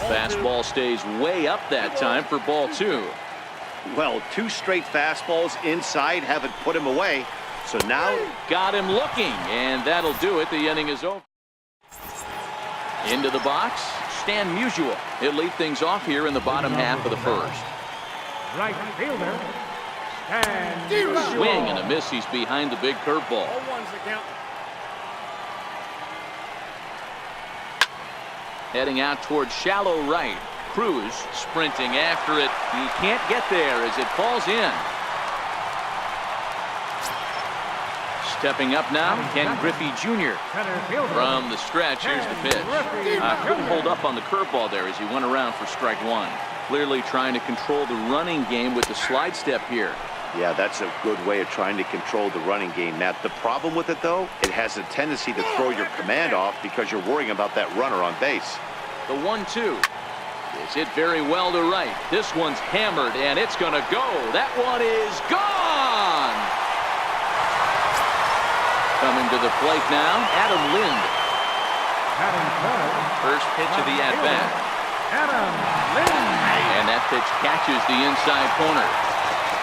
Fastball stays way up that time for ball 2. Well, 2 straight fastballs inside haven't put him away. So now got him looking, and that'll do it. The inning is over. Into the box, Stan Musial. He'll lead things off here in the bottom half of the first. Right fielder, Stan. Swing and a miss. He's behind the big curveball. Heading out towards shallow right. Cruz sprinting after it. He can't get there as it falls in. Stepping up now, Ken Griffey Jr. From the stretch, here's the pitch. Couldn't hold up on the curveball there as he went around for strike 1. Clearly trying to control the running game with the slide step here. Yeah, that's a good way of trying to control the running game, Matt. The problem with it, though, it has a tendency to throw your command off because you're worrying about that runner on base. The 1-2 is hit very well to right. This one's hammered, and it's going to go. That one is gone. Coming to the plate now, Adam Lind. First pitch of the at-bat. Adam Lind. And that pitch catches the inside corner.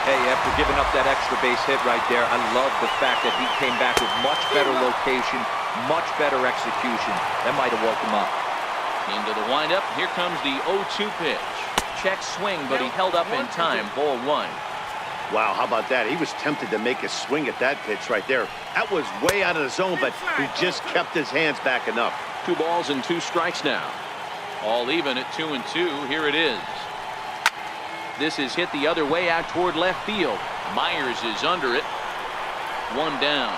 Hey, after giving up that extra base hit right there, I love the fact that he came back with much better location, much better execution. That might have woke him up. Into the windup. Here comes the 0-2 pitch. Check swing, but he held up in time. Ball 1. Wow, how about that? He was tempted to make a swing at that pitch right there. That was way out of the zone, but he just kept his hands back enough. 2 balls and 2 strikes now. All even at 2-2. Here it is. This is hit the other way out toward left field. Myers is under it. 1 down.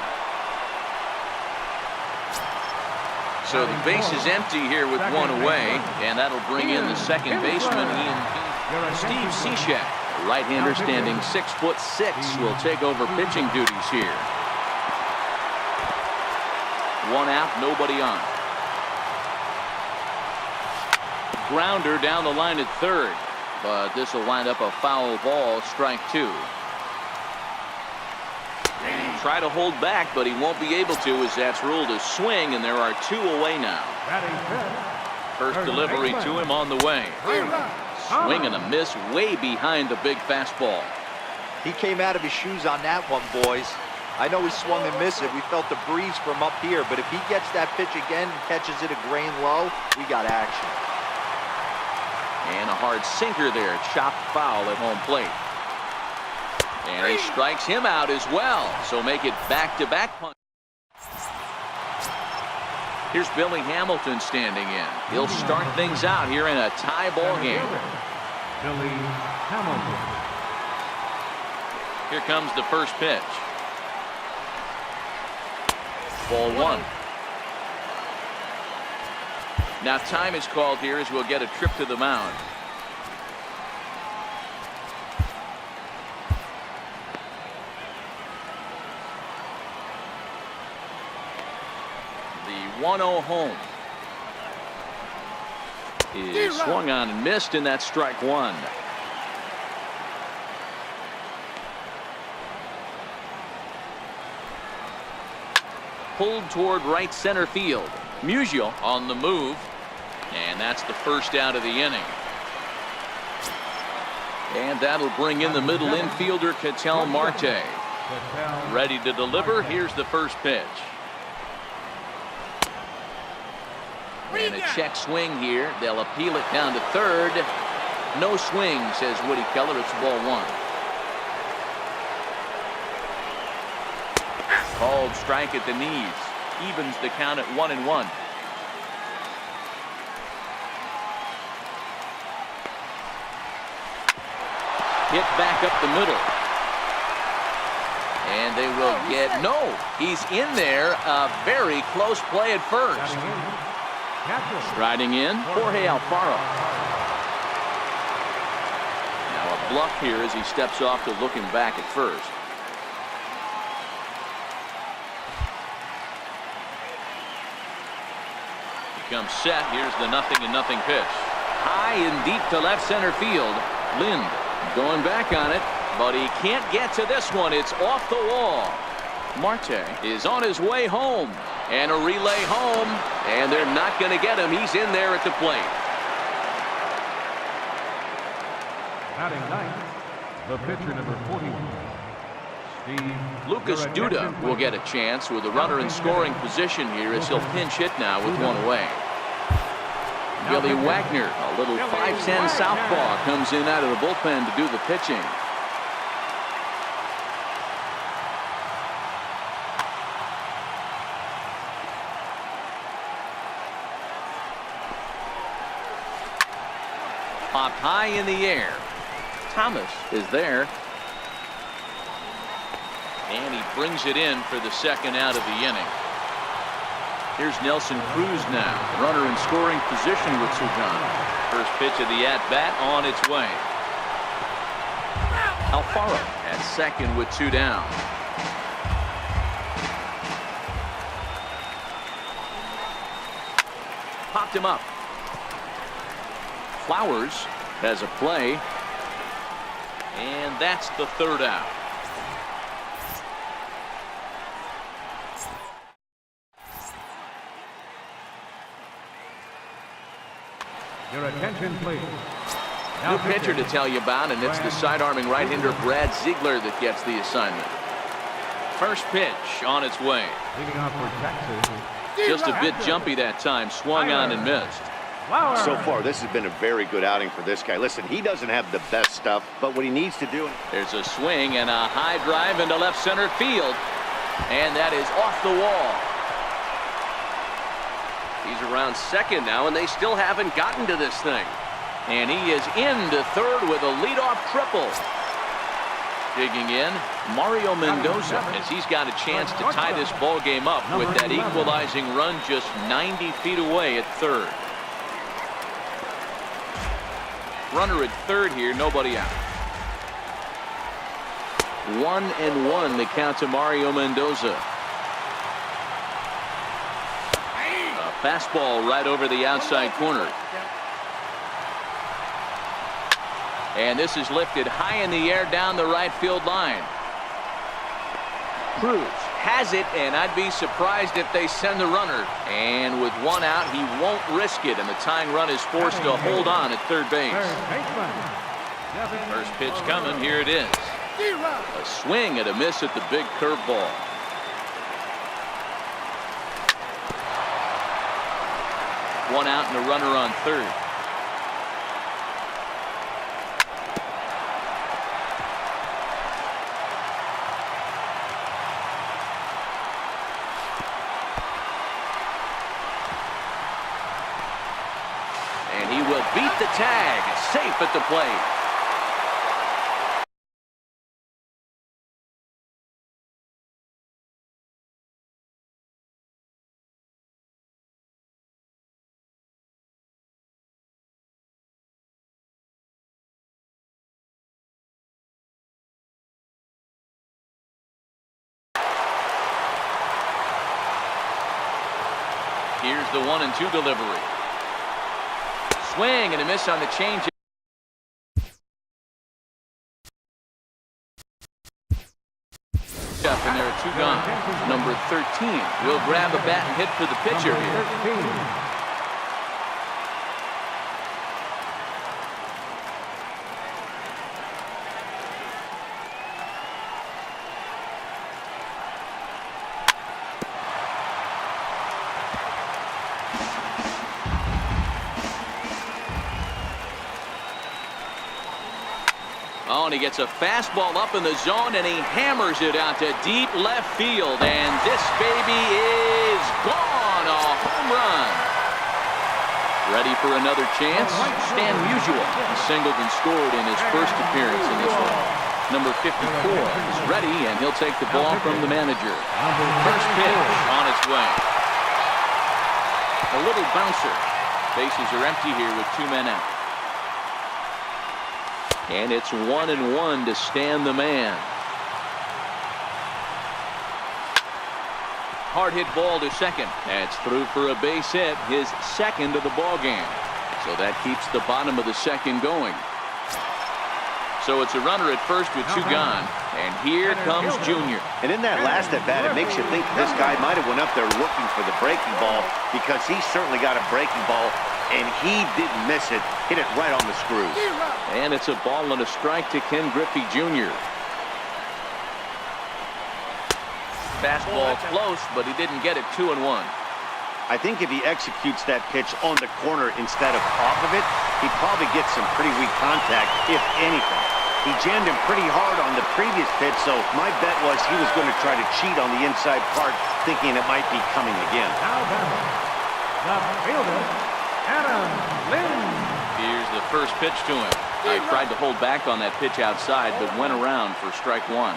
So the base is empty here with 1 away, and that'll bring in the second baseman, Steve Cishek. Right-hander standing 6'6" will take over pitching duties here. 1 out, nobody on. Grounder down the line at third, but this will wind up a foul ball, strike 2. Try to hold back, but he won't be able to as that's ruled a swing, and there are 2 away now. First delivery to him on the way. Swing and a miss way behind the big fastball. He came out of his shoes on that one, boys. I know he swung and missed it. We felt the breeze from up here, but if he gets that pitch again and catches it a grain low, we got action. And a hard sinker there, chopped foul at home plate. And he strikes him out as well, so make it back-to-back punch. Here's Billy Hamilton standing in. He'll start things out here in a tie ball game. Billy Hamilton. Here comes the first pitch. Ball 1. Now time is called here as we'll get a trip to the mound. The 1-0 home is swung on and missed, and that's strike 1. Pulled toward right center field. Musial on the move, and that's the first out of the inning. And that'll bring in the middle infielder Ketel Marte. Ready to deliver. Here's the first pitch. And a check swing here. They'll appeal it down to third. No swing, says Woody Keller. It's ball 1. Called strike at the knees. Evens the count at 1-1. Hit back up the middle. And they will get, no, he's in there. A very close play at first. Striding in, Jorge Alfaro. Now a bluff here as he steps off to looking back at first. He comes set. Here's the 0-0 pitch. High and deep to left center field. Lind going back on it, but he can't get to this one. It's off the wall. Marte is on his way home, and a relay home, and they're not going to get him. He's in there at the plate. Batting ninth, the pitcher number 41, Steve. Lucas Duda will get a chance with a runner in scoring position here as he'll pinch hit now with one away. Billy Wagner, a little 5'10" southpaw, comes in out of the bullpen to do the pitching. Popped high in the air. Thomas is there. And he brings it in for the second out of the inning. Here's Nelson Cruz now. Runner in scoring position with two gone. First pitch of the at-bat on its way. Alfaro at second with two down. Popped him up. Flowers has a play. And that's the third out. Your attention, please. New pitcher to tell you about, and it's the side-arming right-hander Brad Ziegler that gets the assignment. First pitch on its way. Leading off for Texas. Just a bit jumpy that time. Swung on and missed. So far, this has been a very good outing for this guy. Listen, he doesn't have the best stuff, but what he needs to do... There's a swing and a high drive into left center field. And that is off the wall. He's around second now, and they still haven't gotten to this thing. And he is into third with a leadoff triple. Digging in, Mario Mendoza, as he's got a chance to tie this ball game up with that equalizing run just 90 feet away at third. Runner at third here, nobody out. 1-1 the count to Mario Mendoza. A fastball right over the outside corner. And this is lifted high in the air down the right field line. Cruz has it, and I'd be surprised if they send the runner. And with one out, he won't risk it, and the tying run is forced to hold on at third base. First pitch coming, here it is. A swing and a miss at the big curveball. One out and a runner on third. Beat the tag, safe at the plate. Here's the 1-2 delivery. Swing and a miss on the change. And there are two gone. Number 13 will grab a bat and hit for the pitcher here. Oh, and he gets a fastball up in the zone, and he hammers it out to deep left field. And this baby is gone. A home run. Ready for another chance? Stan Musial. He singled and scored in his first appearance in this one. Number 54 is ready, and he'll take the ball from the manager. First pitch on its way. A little bouncer. Bases are empty here with two men out. And it's 1-1 to Stan the man. Hard hit ball to second. That's through for a base hit, his second of the ball game. So that keeps the bottom of the second going. So it's a runner at first with two gone. And here comes Junior. And in that last at bat, it makes you think this guy might have went up there looking for the breaking ball, because he certainly got a breaking ball and he didn't miss it. Hit it right on the screws. And it's a ball and a strike to Ken Griffey Jr. Fastball close, but he didn't get it 2-1. I think if he executes that pitch on the corner instead of off of it, he probably gets some pretty weak contact, if anything. He jammed him pretty hard on the previous pitch, so my bet was he was going to try to cheat on the inside part, thinking it might be coming again. Now batting, the fielder, Adam Lind. Here's the first pitch to him. I tried to hold back on that pitch outside, but went around for strike one.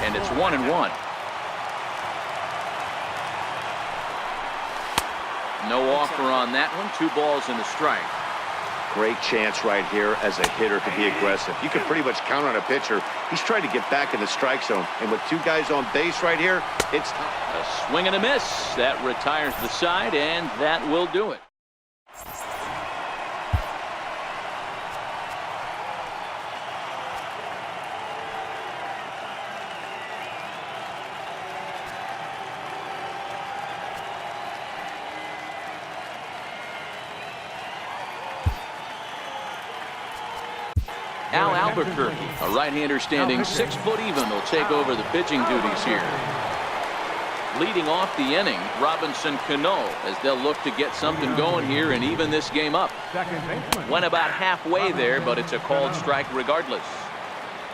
And it's 1-1. No offer on that one. 2 balls and a strike. Great chance right here as a hitter to be aggressive. You can pretty much count on a pitcher. He's trying to get back in the strike zone. And with 2 guys on base right here, it's a swing and a miss. That retires the side, and that will do it. Al Albuquerque, a right-hander standing 6 foot even, will take over the pitching duties here. Leading off the inning, Robinson Cano, as they'll look to get something going here and even this game up. Went about halfway there, but it's a called strike regardless.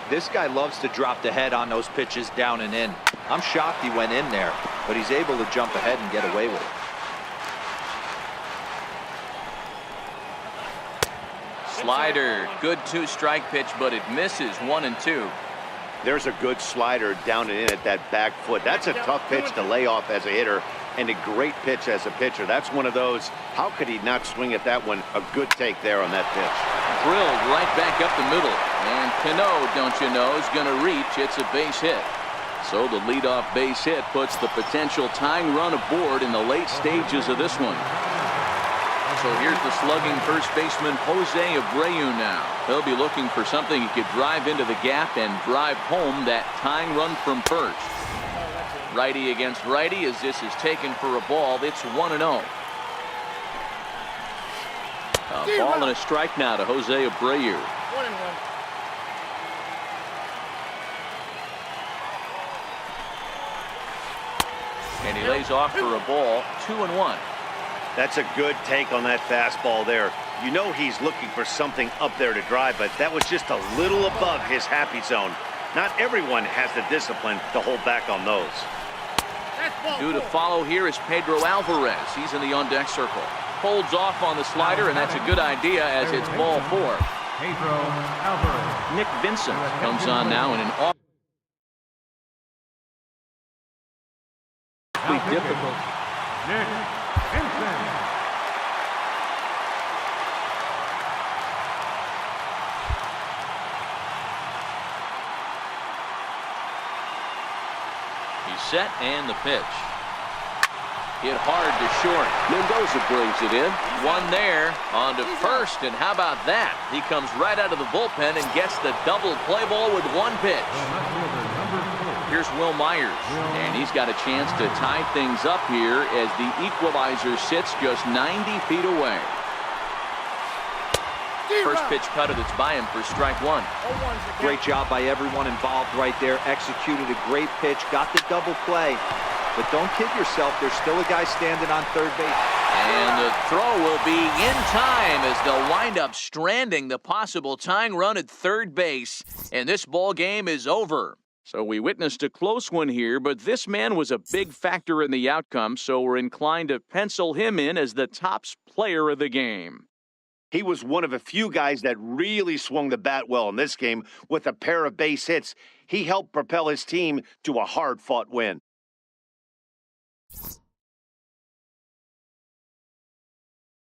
This guy loves to drop the head on those pitches down and in. I'm shocked he went in there, but he's able to jump ahead and get away with it. Slider, good 2-strike pitch, but it misses 1-2. There's a good slider down and in at that back foot. That's a tough pitch to lay off as a hitter, and a great pitch as a pitcher. That's one of those, how could he not swing at that one? A good take there on that pitch. Drilled right back up the middle. And Cano, don't you know, is going to reach. It's a base hit. So the leadoff base hit puts the potential tying run aboard in the late stages of this one. So here's the slugging first baseman Jose Abreu now. He'll be looking for something he could drive into the gap and drive home that tying run from first. Righty against righty as this is taken for a ball. It's 1-0. A ball and a strike now to Jose Abreu. 1-1. And he lays off for a ball. 2-1. That's a good take on that fastball there. You know he's looking for something up there to drive, but that was just a little above his happy zone. Not everyone has the discipline to hold back on those. Due to follow here is Pedro Alvarez. He's in the on-deck circle. Holds off on the slider, and that's a good idea as it's ball 4. Pedro Alvarez. Nick Vincent comes on now in an awfully difficult. Nick Vincent. He's set and the pitch. Hit hard to short. Mendoza brings it in. One there on to first, and how about that? He comes right out of the bullpen and gets the double play ball with one pitch. Here's Will Myers, and he's got a chance to tie things up here as the equalizer sits just 90 feet away. First pitch cutter that's by him for strike one. Great job by everyone involved right there. Executed a great pitch, got the double play. But don't kid yourself, there's still a guy standing on third base. And the throw will be in time as they'll wind up stranding the possible tying run at third base. And this ball game is over. So we witnessed a close one here, but this man was a big factor in the outcome, so we're inclined to pencil him in as the top player of the game. He was one of a few guys that really swung the bat well in this game with a pair of base hits. He helped propel his team to a hard-fought win.